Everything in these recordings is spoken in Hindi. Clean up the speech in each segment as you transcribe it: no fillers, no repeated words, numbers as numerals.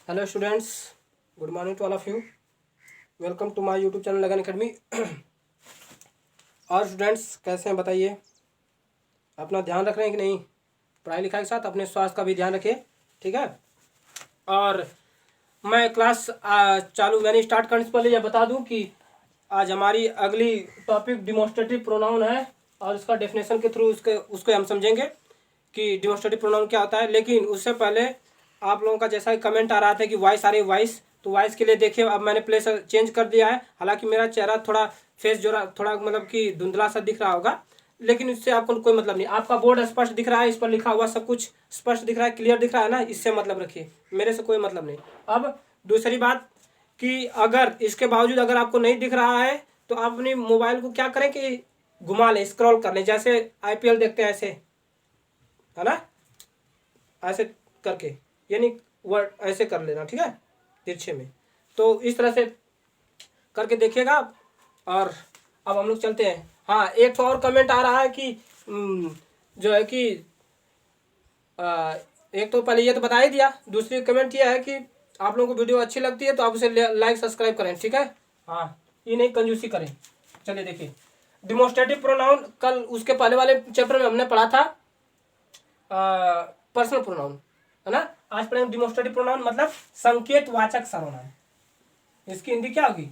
Hello students, good morning to all of you. Welcome to my YouTube channel Lagan academy. और स्टूडेंट्स कैसे हैं बताइए, अपना ध्यान रख रहे हैं कि नहीं? पढ़ाई लिखाई के साथ अपने स्वास्थ्य का भी ध्यान रखिए, ठीक है। और मैं क्लास चालू मैंने स्टार्ट करने से पहले यह बता दूं कि आज हमारी अगली टॉपिक डिमोन्स्ट्रेटिव प्रोनाउन है और इसका डेफिनेशन के थ्रू उसको हम समझेंगे कि डिमोन्स्ट्रेटिव प्रोनाउन क्या होता है। लेकिन उससे पहले आप लोगों का जैसा कमेंट आ रहा था कि वॉइस आ रही है, वॉइस तो वॉइस के लिए देखिए अब मैंने प्लेस चेंज कर दिया है। हालांकि मेरा चेहरा थोड़ा फेस जो थोड़ा मतलब कि धुंधला सा दिख रहा होगा, लेकिन इससे आपको कोई मतलब नहीं। आपका बोर्ड स्पष्ट दिख रहा है, इस पर लिखा हुआ सब कुछ स्पष्ट दिख रहा है, क्लियर दिख रहा है ना, इससे मतलब रखिए, मेरे से कोई मतलब नहीं। अब दूसरी बात कि अगर इसके बावजूद अगर आपको नहीं दिख रहा है तो आप अपनी मोबाइल को क्या करें कि घुमा लें, स्क्रॉल कर लें, जैसे आईपीएल देखते हैं ऐसे, है ना, ऐसे करके, यानी वर्ड ऐसे कर लेना, ठीक है, तिरछे में। तो इस तरह से करके देखिएगा आप। और अब हम लोग चलते हैं। हाँ, एक तो और कमेंट आ रहा है कि जो है कि एक तो पहले ये तो बता ही दिया, दूसरी कमेंट ये है कि आप लोगों को वीडियो अच्छी लगती है तो आप उसे लाइक सब्सक्राइब करें, ठीक है। हाँ, ये नहीं कंजूसी करें। चलिए देखिए, डिमोन्स्ट्रेटिव प्रोनाउन कल उसके पहले वाले चैप्टर में हमने पढ़ा था पर्सनल प्रोनाउन, है ना। आज पढ़ेंगे डिमोन्स्ट्रेटिव प्रोनाउन मतलब संकेत वाचक सर्वनाम। इसकी हिंदी क्या होगी?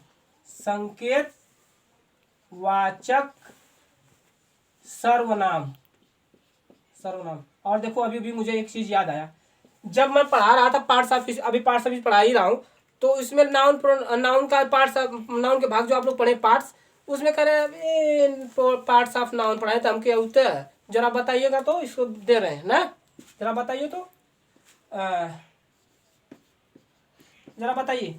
संकेत वाचक सर्वनाम। सर्वनाम। और देखो अभी भी मुझे एक चीज याद आया, जब मैं पढ़ा रहा था पार्ट्स ऑफ स्पीच, अभी पार्ट्स ऑफ स्पीच पढ़ा ही रहा हूँ, तो इसमें नाउन का पार्ट्स, नाउन के भाग जो आप लोग पढ़े पार्ट्स, उसमें कह रहे हैं पार्ट्स ऑफ नाउन पढ़ाए तो हम क्या होते हैं, जरा बताइएगा तो, इसको दे रहे हैं ना, जरा बताइए तो, जरा बताइए।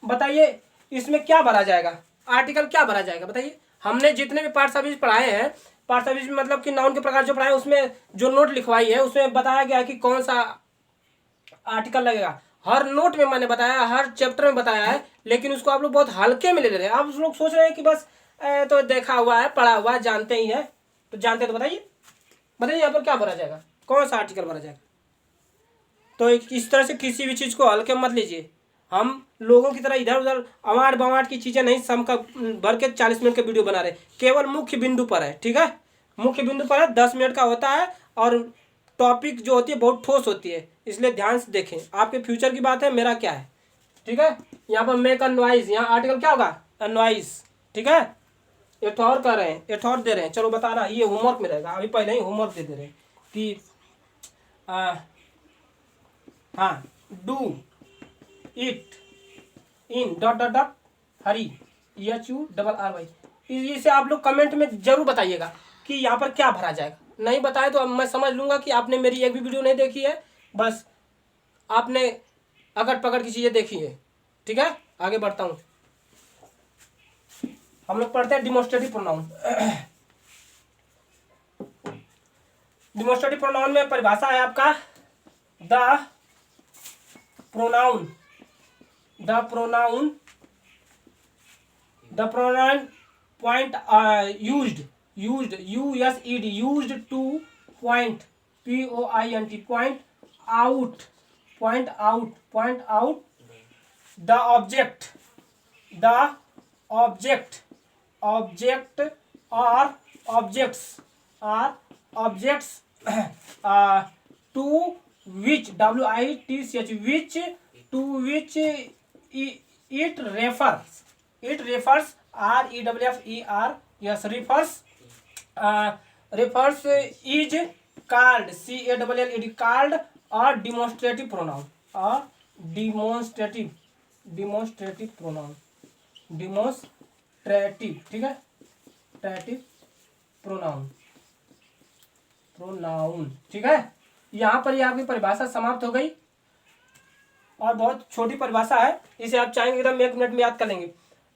बताइए इसमें क्या भरा जाएगा, आर्टिकल क्या भरा जाएगा बताइए। हमने जितने भी पार्ट्स ऑफ स्पीच पढ़ाए हैं, पार्ट्स ऑफ स्पीच मतलब कि नाउन के प्रकार जो पढ़ाए, उसमें जो नोट लिखवाई है उसमें बताया गया है कि कौन सा आर्टिकल लगेगा। हर नोट में मैंने बताया, हर चैप्टर में बताया है, लेकिन उसको आप लोग बहुत हल्के में ले रहे हैं। आप लोग सोच रहे हैं कि बस तो देखा हुआ है, पढ़ा हुआ है, जानते ही है, तो जानते तो बताइए, बताइए यहाँ पर क्या भरा जाएगा, कौन सा आर्टिकल भरा जाएगा। तो इस तरह से किसी भी चीज़ को हल्के मत लीजिए। हम लोगों की तरह इधर उधर अवाट बवाट की चीज़ें नहीं सम का भर के 40 मिनट के वीडियो बना रहे, केवल मुख्य बिंदु पर है, ठीक है। मुख्य बिंदु पर है, 10 मिनट का होता है, और टॉपिक जो होती है बहुत ठोस होती है, इसलिए ध्यान से देखें। आपके फ्यूचर की बात है, मेरा क्या है, ठीक है। यहाँ पर मेक अ नॉइज, यहाँ आर्टिकल क्या होगा? अ नॉइज, ठीक है। एक और कर रहे हैं, एक और दे रहे हैं, चलो बता रहा, ये होमवर्क में रहेगा, अभी पहले ही होमवर्क दे रहे हैं कि हाँ, do it in dot dot dot Hari, HURRY। इसे आप लोग कमेंट में जरूर बताइएगा कि यहाँ पर क्या भरा जाएगा। नहीं बताए तो अब मैं समझ लूंगा कि आपने मेरी एक भी वीडियो नहीं देखी है, बस आपने अगट पकड़ की चीजें देखी है, ठीक है। आगे बढ़ता हूँ, हम लोग पढ़ते हैं डिमोन्स्ट्रेटिव प्रोनाउन। डिमोन्स्ट्रेटिव प्रोनाउन में परिभाषा है आपका, the pronoun, the pronoun point used used to point, point out, the object or objects to which, which, to which it refers, REFERS, refers is called, called or demonstrative pronoun, or demonstrative pronoun, demonstrative, ठीक है, ट्रेटिव प्रोनाउन, ठीक है। यहाँ पर ये आपकी परिभाषा समाप्त हो गई, और बहुत छोटी परिभाषा है, इसे आप चाहेंगे एकदम 1 मिनट में याद कर लेंगे।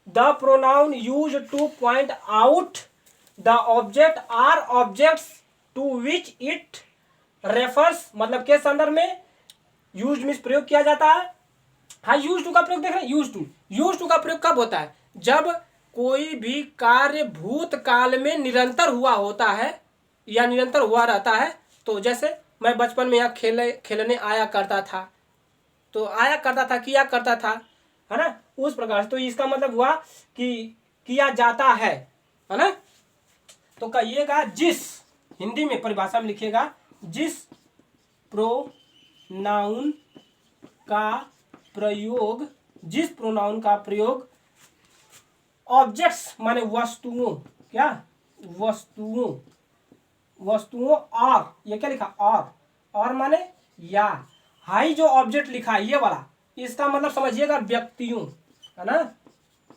The pronoun use to point out the object or objects to which it refers, मतलब के संदर्भ में यूज मीन्स प्रयोग किया जाता है। हाँ, यूज टू का प्रयोग देख रहे हैं, यूज टू का प्रयोग कब होता है? जब कोई भी कार्य भूतकाल में निरंतर हुआ होता है या निरंतर हुआ रहता है, तो जैसे मैं बचपन में यहाँ खेलने आया करता था, तो आया करता था, किया करता था, है ना, उस प्रकार से। तो इसका मतलब हुआ कि किया जाता है ना। तो कहिएगा जिस, हिंदी में परिभाषा में लिखिएगा, जिस प्रोनाउन का प्रयोग, जिस प्रोनाउन का प्रयोग ऑब्जेक्ट्स माने वस्तुओं, क्या वस्तुओं, वस्तुओं और, ये क्या लिखा और माने या, हाई जो ऑब्जेक्ट लिखा है ये वाला, इसका मतलब समझिएगा व्यक्तियों, है ना,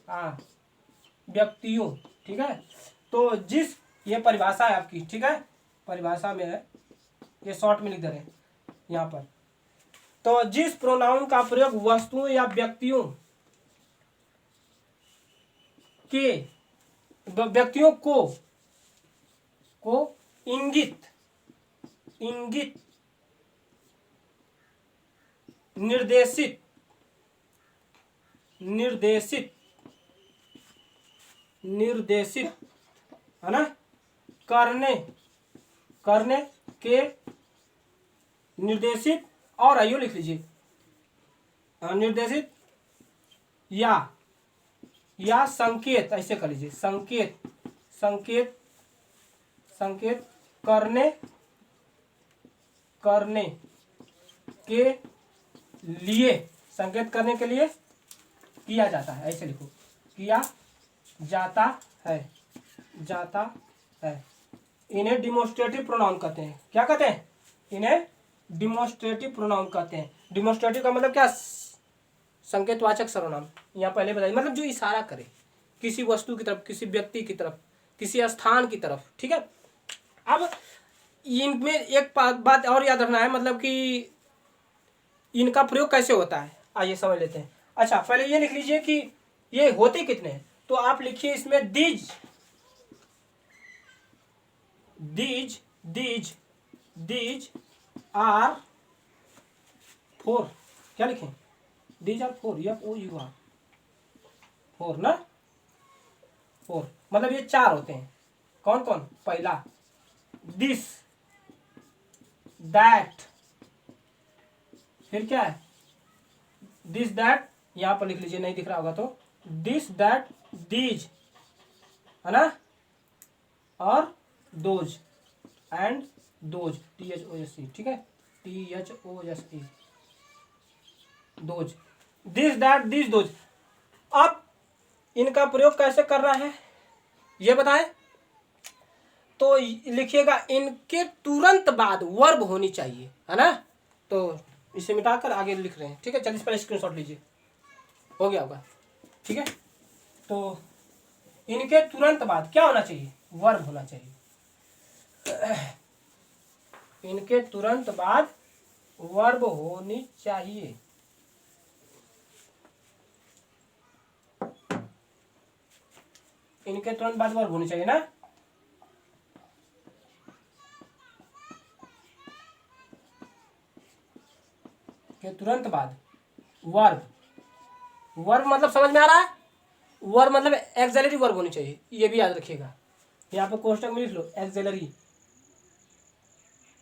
हाँ व्यक्तियों, ठीक है। तो जिस, ये परिभाषा है आपकी, ठीक है, परिभाषा में है, ये शॉर्ट में लिख दे रहे हैं यहाँ पर। तो जिस प्रोनाउन का प्रयोग वस्तुओं या व्यक्तियों के, व्यक्तियों को इंगित निर्देशित है ना, करने के, निर्देशित, और आइयो लिख लीजिए, निर्देशित या संकेत, ऐसे कर लीजिए, संकेत करने के लिए, संकेत करने के लिए किया जाता है, ऐसे लिखो, किया जाता है। इन्हें डिमोस्ट्रेटिव प्रोनाउन कहते हैं। क्या कहते हैं? इन्हें डिमोस्ट्रेटिव प्रोनाउन कहते हैं। डिमोस्ट्रेटिव का मतलब क्या? संकेतवाचक सर्वनाम। यहाँ पहले बताइए, मतलब जो इशारा करे किसी वस्तु की तरफ, किसी व्यक्ति की तरफ, किसी स्थान की तरफ, ठीक है। अब इनमें एक बात और याद रखना है, मतलब कि इनका प्रयोग कैसे होता है, आइए समझ लेते हैं। अच्छा, पहले ये लिख लीजिए कि ये होते कितने हैं, तो आप लिखिए इसमें दीज आर 4। क्या लिखें? दीज आर 4, FOUR, 4 ना, 4 मतलब ये 4 होते हैं। कौन कौन? पहला दिस, दैट, फिर क्या है? दिस दैट, यहां पर लिख लीजिए, नहीं दिख रहा होगा तो दिस दैट दीज, है ना, और दोज एंड दोज, THOSE, ठीक है, THOSE, those, this that these those. अब इनका प्रयोग कैसे करना है ये बताएं, तो लिखिएगा इनके तुरंत बाद वर्ब होनी चाहिए, है ना। तो इसे मिटाकर आगे लिख रहे हैं, ठीक है। चलिए पहले स्क्रीनशॉट लीजिए, हो गया होगा, ठीक है। तो इनके तुरंत बाद क्या होना चाहिए? वर्ब होना चाहिए। इनके तुरंत बाद वर्ब होनी चाहिए। इनके तुरंत बाद वर्ब होनी चाहिए ना। के तुरंत बाद वर्ब, वर्ब मतलब समझ में आ रहा है? वर्ब मतलब एक्सिलरी वर्ब होनी चाहिए, ये भी याद रखिएगा। यहाँ पे कोष्टक में लिख लो एक्सिलरी,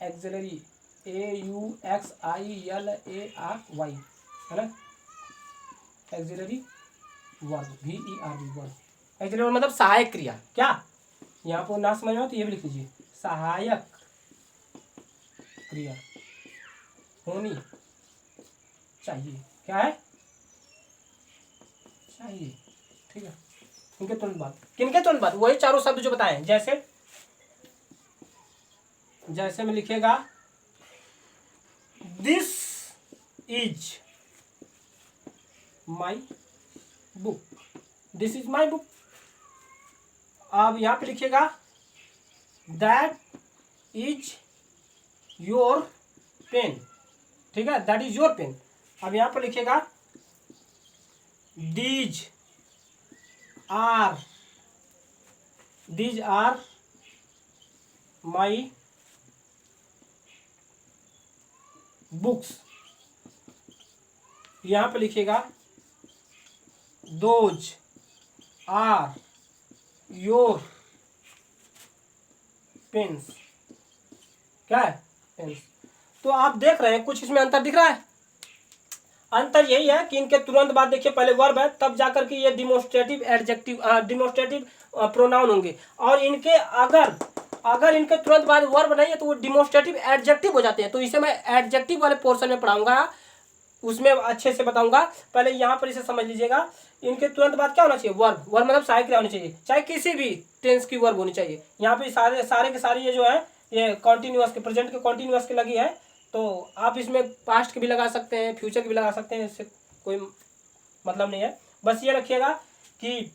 AUXILARY, है ना, axillary verb, VERB verb. Axillary verb मतलब सहायक क्रिया। क्या यहाँ पर ना समझ में तो ये भी लिख लीजिए, सहायक क्रिया होनी चाहिए। क्या है? चाहिए, ठीक है। इनके तुरंत बाद, किनके तुरंत बाद? वही चारों शब्द जो बताए, जैसे में लिखेगा this is my book, this is my book. अब यहां पे लिखिएगा दैट इज योर पेन, ठीक है, दैट इज योर पेन। अब यहां पर लिखिएगा दीज आर माई बुक्स। यहां पर लिखिएगा दोज आर योर पेन्स। क्या है? तो आप देख रहे हैं कुछ इसमें अंतर दिख रहा है। अंतर यही है कि इनके तुरंत बाद देखिए पहले वर्ब है, तब जाकर के ये डिमोस्ट्रेटिव एडजेक्टिव डिमोस्ट्रेटिव प्रोनाउन होंगे, और इनके अगर इनके तुरंत बाद वर्ब नहीं है तो वो डिमोस्ट्रेटिव एडजेक्टिव हो जाते हैं। तो इसे मैं एडजेक्टिव वाले पोर्शन में पढ़ाऊंगा, उसमें अच्छे से बताऊंगा। पहले यहाँ पर इसे समझ लीजिएगा, इनके तुरंत बाद क्या होना चाहिए, वर्ब। वर्ब मतलब सहायक क्रिया होनी चाहिए, चाहे किसी भी टेंस की वर्ब होनी चाहिए। यहाँ पे सारे के सारे ये जो है ये कॉन्टिन्यूअस के, प्रेजेंट के कॉन्टिन्यूअस के लगी है। तो आप इसमें पास्ट के भी लगा सकते हैं, फ्यूचर के भी लगा सकते हैं, इससे कोई मतलब नहीं है। बस ये रखिएगा कि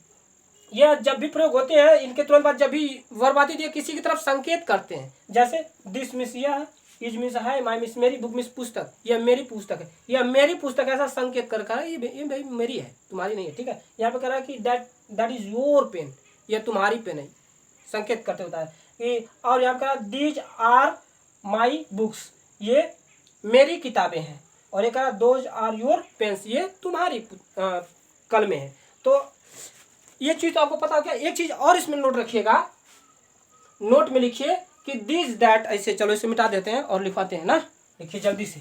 यह जब भी प्रयोग होते हैं, इनके तुरंत बाद जब भी वर्ब आती है किसी की तरफ संकेत करते हैं। जैसे दिस मिस यह, इज मिस है, माई मिस मेरी, बुक मिस पुस्तक, यह मेरी पुस्तक है, यह मेरी पुस्तक, ऐसा संकेत कर रहा है ये भाई मेरी है, तुम्हारी नहीं है। ठीक है, यहाँ पे कह रहा है कि दैट इज योर पेन, यह तुम्हारी पेन है, संकेत करते होता है कि। और यहाँ पे कह रहा है दीज आर माई बुक्स, ये मेरी किताबें हैं। और ये कह रहा है दोज आर योर पेन्स, ये तुम्हारी कलमें हैं। तो ये चीज तो आपको पता हो गया। एक चीज और इसमें नोट रखिएगा, नोट में लिखिए कि दिस दैट, ऐसे चलो इसे मिटा देते हैं और लिखवाते हैं ना। लिखिए जल्दी से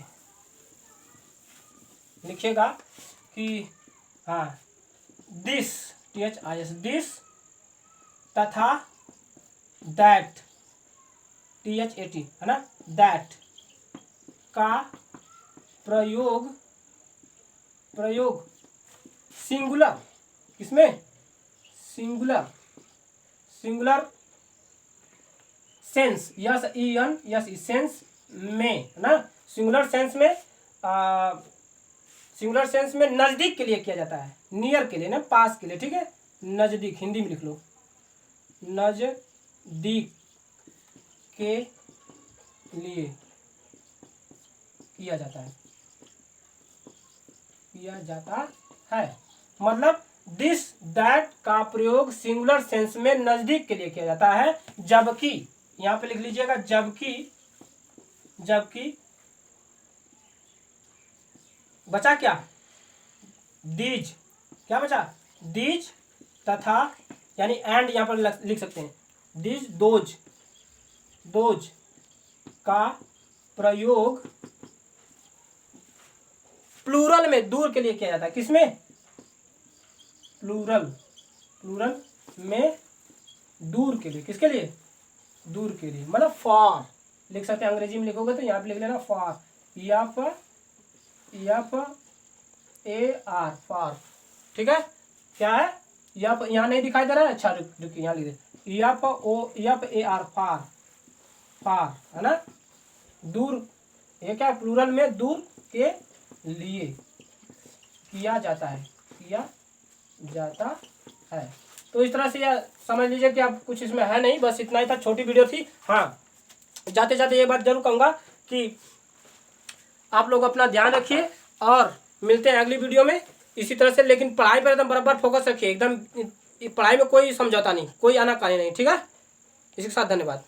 लिखिएगा कि हाँ दिस, THIS, दिस तथा दैट, THAT है ना, दैट का प्रयोग सिंगुलर, किसमें, singular sense, yes EN yes sense में है ना, सिंगुलर सेंस में नजदीक के लिए किया जाता है, नियर के लिए ना, पास के लिए। ठीक है, नजदीक हिंदी में लिख लो, नजदीक के लिए किया जाता है। मतलब दिस दैट का प्रयोग सिंगुलर सेंस में नजदीक के लिए किया जाता है। जबकि यहां पे लिख लीजिएगा, जबकि बचा क्या, दीज, क्या बचा, दीज तथा, यानी एंड यहां पर लिख सकते हैं, दीज दोज का प्रयोग प्लूरल में दूर के लिए किया जाता है। किसमें, प्लूरल में दूर के लिए, किसके लिए, दूर के लिए, मतलब फॉर लिख सकते हैं। अंग्रेजी में लिखोगे तो यहाँ पे लिख लेना फॉर, FAR, फॉर। ठीक है, क्या है, यहाँ नहीं दिखाई दे रहा है, अच्छा रुकिए यहाँ लिख दे, FAR, फार है ना, दूर, ये क्या, प्लूरल में दूर के लिए किया जाता है। तो इस तरह से यह समझ लीजिए कि आप कुछ इसमें है नहीं, बस इतना ही था, छोटी वीडियो थी। हाँ, जाते जाते ये बात जरूर कहूँगा कि आप लोग अपना ध्यान रखिए और मिलते हैं अगली वीडियो में इसी तरह से। लेकिन पढ़ाई पर एकदम बराबर फोकस रखिए, एकदम पढ़ाई में कोई समझौता नहीं, कोई आनाकानी नहीं। ठीक है, इसी के साथ धन्यवाद।